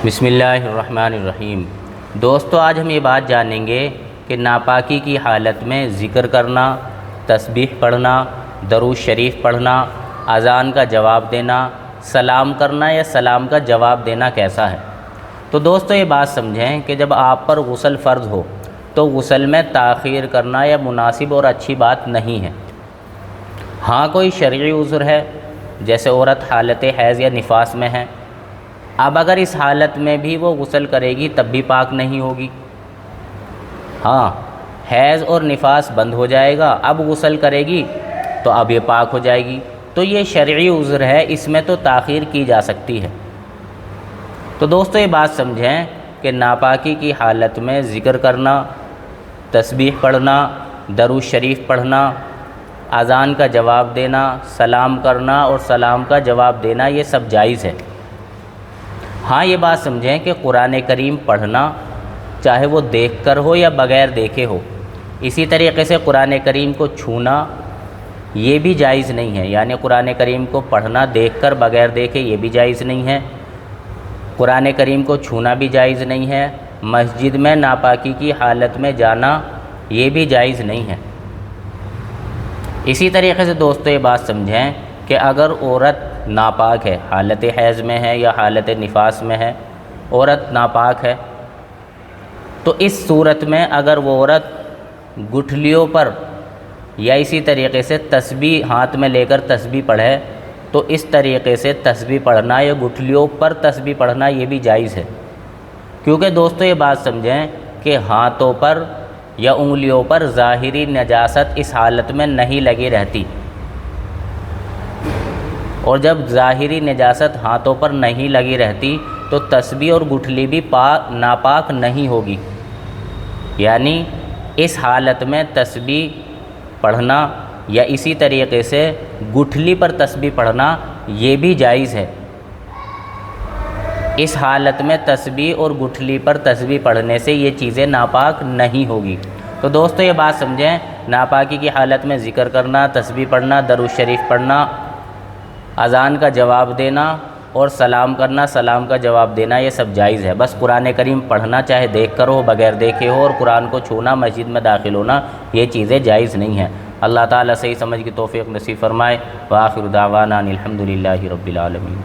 بسم اللہ الرحمن الرحیم۔ دوستو، آج ہم یہ بات جانیں گے کہ ناپاکی کی حالت میں ذکر کرنا، تسبیح پڑھنا، درود شریف پڑھنا، اذان کا جواب دینا، سلام کرنا یا سلام کا جواب دینا کیسا ہے۔ تو دوستو یہ بات سمجھیں کہ جب آپ پر غسل فرض ہو تو غسل میں تاخیر کرنا یا مناسب اور اچھی بات نہیں ہے۔ ہاں کوئی شرعی عذر ہے، جیسے عورت حالت حیض یا نفاس میں ہے، اب اگر اس حالت میں بھی وہ غسل کرے گی تب بھی پاک نہیں ہوگی۔ ہاں حیض اور نفاس بند ہو جائے گا، اب غسل کرے گی تو اب یہ پاک ہو جائے گی، تو یہ شرعی عذر ہے، اس میں تو تاخیر کی جا سکتی ہے۔ تو دوستو یہ بات سمجھیں کہ ناپاکی کی حالت میں ذکر کرنا، تسبیح پڑھنا، درود شریف پڑھنا، اذان کا جواب دینا، سلام کرنا اور سلام کا جواب دینا یہ سب جائز ہے۔ ہاں یہ بات سمجھیں کہ قرآن کریم پڑھنا چاہے وہ دیکھ کر ہو یا بغیر دیکھے ہو، اسی طریقے سے قرآن کریم کو چھونا یہ بھی جائز نہیں ہے، یعنی قرآن کریم کو پڑھنا دیکھ کر بغیر دیکھے یہ بھی جائز نہیں ہے، قرآن کریم کو چھونا بھی جائز نہیں ہے، مسجد میں ناپاکی کی حالت میں جانا یہ بھی جائز نہیں ہے۔ اسی طریقے سے دوستو یہ بات سمجھیں کہ اگر عورت ناپاک ہے، حالت حیض میں ہے یا حالت نفاس میں ہے، عورت ناپاک ہے، تو اس صورت میں اگر وہ عورت گٹھلیوں پر یا اسی طریقے سے تسبیح ہاتھ میں لے کر تسبیح پڑھے تو اس طریقے سے تسبیح پڑھنا یا گٹھلیوں پر تسبیح پڑھنا یہ بھی جائز ہے، کیونکہ دوستو یہ بات سمجھیں کہ ہاتھوں پر یا انگلیوں پر ظاہری نجاست اس حالت میں نہیں لگی رہتی، اور جب ظاہری نجاست ہاتھوں پر نہیں لگی رہتی تو تسبیح اور گٹھلی بھی ناپاک نہیں ہوگی، یعنی اس حالت میں تسبیح پڑھنا یا اسی طریقے سے گٹھلی پر تسبیح پڑھنا یہ بھی جائز ہے۔ اس حالت میں تسبیح اور گٹھلی پر تسبیح پڑھنے سے یہ چیزیں ناپاک نہیں ہوگی۔ تو دوستو یہ بات سمجھیں، ناپاکی کی حالت میں ذکر کرنا، تسبیح پڑھنا، درود شریف پڑھنا، اذان کا جواب دینا اور سلام کرنا، سلام کا جواب دینا یہ سب جائز ہے۔ بس قرآن کریم پڑھنا چاہے دیکھ کر ہو بغیر دیکھے ہو، اور قرآن کو چھونا، مسجد میں داخل ہونا یہ چیزیں جائز نہیں ہیں۔ اللہ تعالیٰ صحیح سمجھ کی توفیق نصیب فرمائے۔ وآخر دعوانا ان الحمد للہ رب العالمین۔